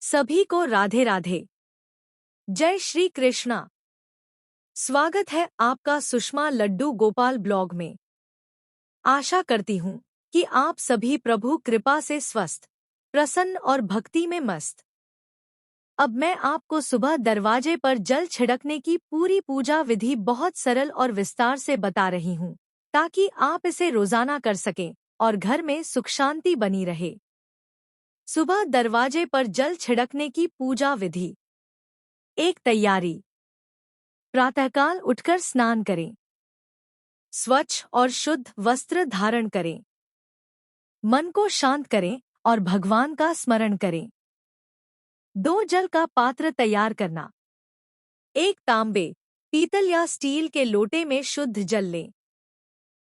सभी को राधे राधे। जय श्री कृष्णा। स्वागत है आपका सुषमा लड्डू गोपाल ब्लॉग में। आशा करती हूँ कि आप सभी प्रभु कृपा से स्वस्थ, प्रसन्न और भक्ति में मस्त। अब मैं आपको सुबह दरवाजे पर जल छिड़कने की पूरी पूजा विधि बहुत सरल और विस्तार से बता रही हूँ, ताकि आप इसे रोजाना कर सकें और घर में सुख शांति बनी रहे। सुबह दरवाजे पर जल छिड़कने की पूजा विधि। एक तैयारी। प्रातःकाल उठकर स्नान करें। स्वच्छ और शुद्ध वस्त्र धारण करें। मन को शांत करें और भगवान का स्मरण करें। 2 जल का पात्र तैयार करना। एक तांबे, पीतल या स्टील के लोटे में शुद्ध जल लें।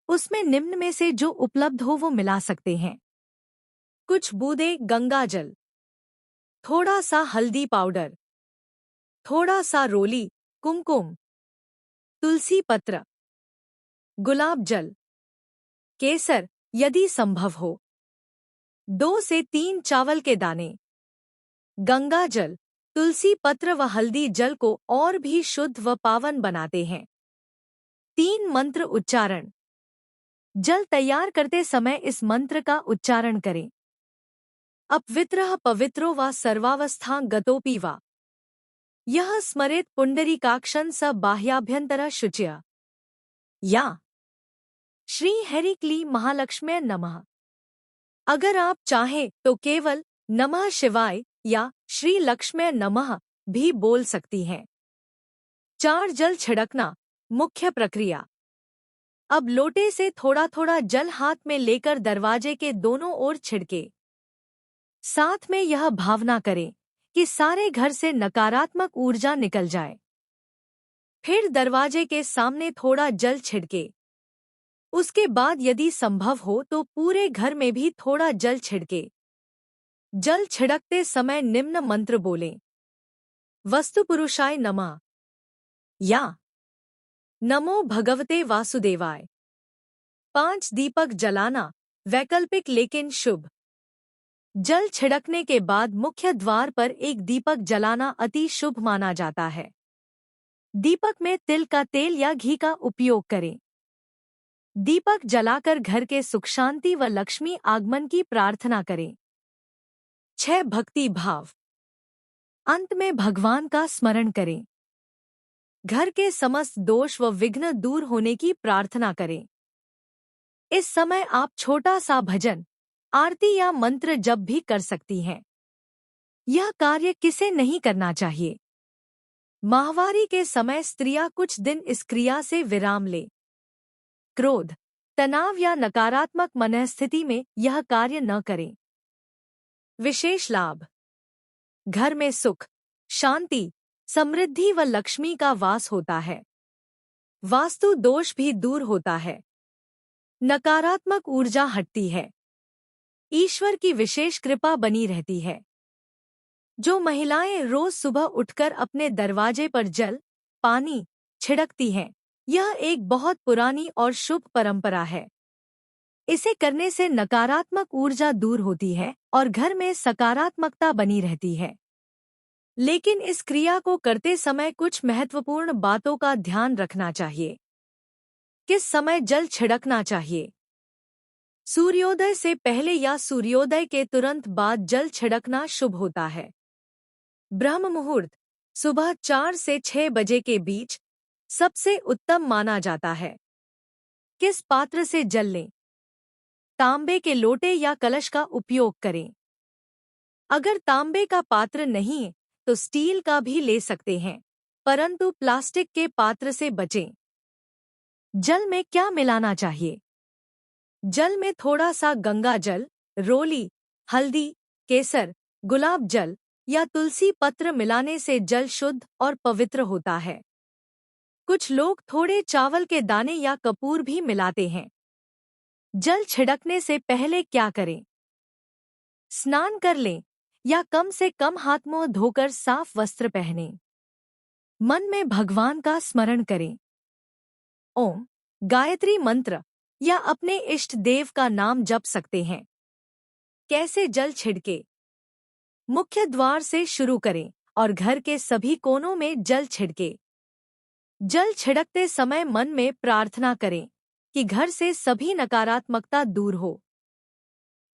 उसमें निम्न में से जो उपलब्ध हो वो मिला सकते हैं। कुछ बूंदे गंगा जल, थोड़ा सा हल्दी पाउडर, थोड़ा सा रोली, कुमकुम, तुलसी पत्र, गुलाब जल, केसर यदि संभव हो, 2 से 3 चावल के दाने। गंगा जल, तुलसी पत्र व हल्दी जल को और भी शुद्ध व पावन बनाते हैं। 3 मंत्र उच्चारण। जल तैयार करते समय इस मंत्र का उच्चारण करें। अपवित्रः पवित्रो वा सर्वावस्था गतोऽपि वा, यह स्मरेत पुंडरीकाक्षं स बाह्याभ्यंतर शुचिया। या श्री हरि क्ली महालक्ष्म्यै नमः। अगर आप चाहें तो केवल नमः शिवाय या श्री लक्ष्म्यै नमः भी बोल सकती हैं। 4 जल छिड़कना। मुख्य प्रक्रिया। अब लोटे से थोड़ा थोड़ा जल हाथ में लेकर दरवाजे के दोनों ओर छिड़के। साथ में यह भावना करें कि सारे घर से नकारात्मक ऊर्जा निकल जाए। फिर दरवाजे के सामने थोड़ा जल छिड़के। उसके बाद यदि संभव हो तो पूरे घर में भी थोड़ा जल छिड़के। जल छिड़कते समय निम्न मंत्र बोलें। वस्तुपुरुषाय नमः या नमो भगवते वासुदेवाय। 5 दीपक जलाना, वैकल्पिक लेकिन शुभ। जल छिड़कने के बाद मुख्य द्वार पर एक दीपक जलाना अति शुभ माना जाता है। दीपक में तिल का तेल या घी का उपयोग करें। दीपक जलाकर घर के सुख शांति व लक्ष्मी आगमन की प्रार्थना करें। 6 भक्ति भाव। अंत में भगवान का स्मरण करें। घर के समस्त दोष व विघ्न दूर होने की प्रार्थना करें। इस समय आप छोटा सा भजन, आरती या मंत्र जप भी कर सकती हैं। यह कार्य किसे नहीं करना चाहिए। माहवारी के समय स्त्रियां कुछ दिन इस क्रिया से विराम ले। क्रोध, तनाव या नकारात्मक मनस्थिति में यह कार्य न करें। विशेष लाभ। घर में सुख, शांति, समृद्धि व लक्ष्मी का वास होता है। वास्तु दोष भी दूर होता है। नकारात्मक ऊर्जा हटती है। ईश्वर की विशेष कृपा बनी रहती है। जो महिलाएं रोज सुबह उठकर अपने दरवाजे पर जल, पानी छिड़कती हैं, यह एक बहुत पुरानी और शुभ परंपरा है। इसे करने से नकारात्मक ऊर्जा दूर होती है और घर में सकारात्मकता बनी रहती है। लेकिन इस क्रिया को करते समय कुछ महत्वपूर्ण बातों का ध्यान रखना चाहिए। किस समय जल छिड़कना चाहिए? सूर्योदय से पहले या सूर्योदय के तुरंत बाद जल छिड़कना शुभ होता है। ब्रह्म मुहूर्त सुबह 4 से 6 बजे के बीच सबसे उत्तम माना जाता है। किस पात्र से जल लें? तांबे के लोटे या कलश का उपयोग करें। अगर तांबे का पात्र नहीं है तो स्टील का भी ले सकते हैं, परंतु प्लास्टिक के पात्र से बचें। जल में क्या मिलाना चाहिए? जल में थोड़ा सा गंगा जल, रोली, हल्दी, केसर, गुलाब जल या तुलसी पत्र मिलाने से जल शुद्ध और पवित्र होता है। कुछ लोग थोड़े चावल के दाने या कपूर भी मिलाते हैं। जल छिड़कने से पहले क्या करें? स्नान कर लें या कम से कम हाथ मुंह धोकर साफ वस्त्र पहनें। मन में भगवान का स्मरण करें। ओम गायत्री मंत्र या अपने इष्ट देव का नाम जप सकते हैं। कैसे जल छिड़के? मुख्य द्वार से शुरू करें और घर के सभी कोनों में जल छिड़के। जल छिड़कते समय मन में प्रार्थना करें कि घर से सभी नकारात्मकता दूर हो।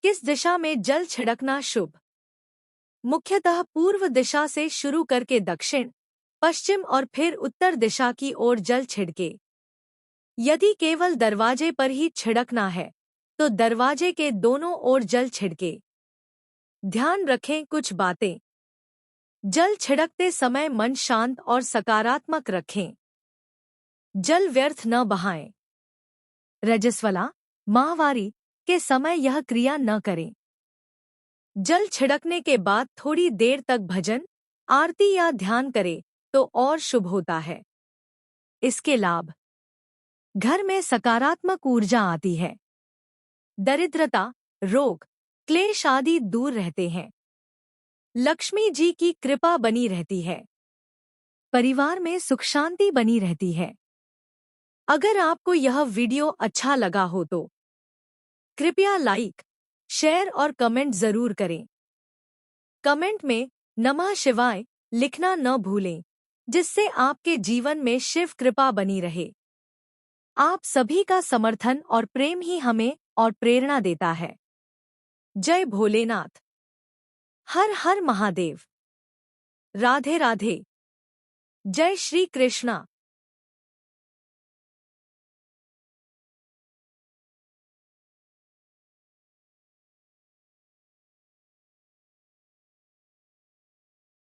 किस दिशा में जल छिड़कना शुभ? मुख्यतः पूर्व दिशा से शुरू करके दक्षिण, पश्चिम और फिर उत्तर दिशा की ओर जल छिड़के। यदि केवल दरवाजे पर ही छिड़कना है तो दरवाजे के दोनों ओर जल छिड़के। ध्यान रखें कुछ बातें। जल छिड़कते समय मन शांत और सकारात्मक रखें। जल व्यर्थ न बहाएं। रजस्वला, माहवारी के समय यह क्रिया न करें। जल छिड़कने के बाद थोड़ी देर तक भजन, आरती या ध्यान करें तो और शुभ होता है। इसके लाभ: घर में सकारात्मक ऊर्जा आती है। दरिद्रता, रोग, क्लेश आदि दूर रहते हैं। लक्ष्मी जी की कृपा बनी रहती है। परिवार में सुख शांति बनी रहती है। अगर आपको यह वीडियो अच्छा लगा हो तो कृपया लाइक, शेयर और कमेंट जरूर करें। कमेंट में नमः शिवाय लिखना न भूलें, जिससे आपके जीवन में शिव कृपा बनी रहे। आप सभी का समर्थन और प्रेम ही हमें और प्रेरणा देता है। जय भोलेनाथ। हर हर महादेव। राधे राधे। जय श्री कृष्णा।